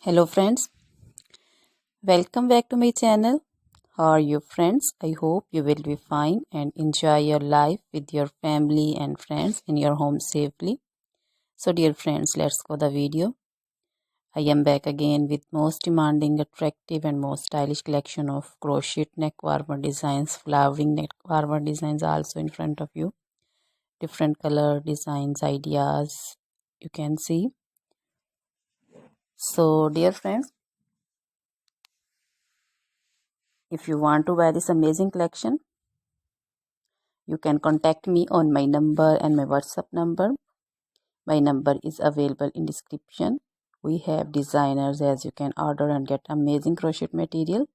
Hello friends, welcome back to my channel. How are you friends? I hope you will be fine and enjoy your life with your family and friends in your home safely. So dear friends, let's go the video. I am back again with most demanding, attractive and most stylish collection of crochet neck warmer designs, flowering neck warmer designs also in front of you. Different color designs, ideas you can see. So dear friends, if you want to buy this amazing collection, you can contact me on my number and my WhatsApp number. My number is available in description. We have designers as you can order and get amazing crochet material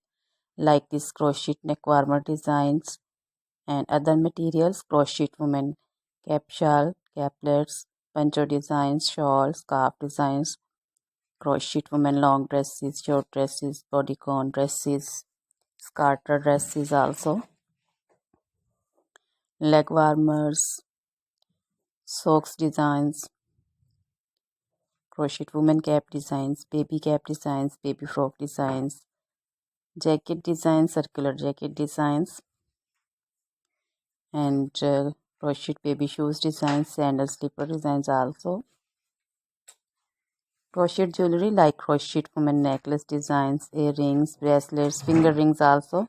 like this crochet neck warmer designs and other materials, crochet women cap shawl, caplets, poncho designs, shawls, scarf designs, crochet women long dresses, short dresses, bodycon dresses, scarter dresses also, leg warmers, socks designs, crochet woman cap designs, baby cap designs, baby frock designs, jacket designs, circular jacket designs, and crochet baby shoes designs, sandal slipper designs also. Crochet jewelry like crochet woman necklace designs, earrings, bracelets, finger rings also.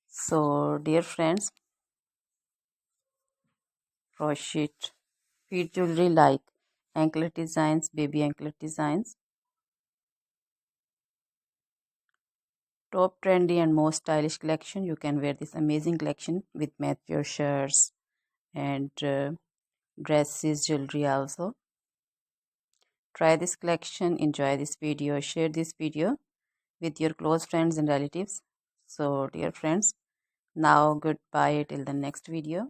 So dear friends, crochet feet jewelry like anklet designs, baby anklet designs. Top trendy and most stylish collection. You can wear this amazing collection with match your shirts and dresses, jewelry also. Try this collection, enjoy this video, share this video with your close friends and relatives. So dear friends, now goodbye till the next video.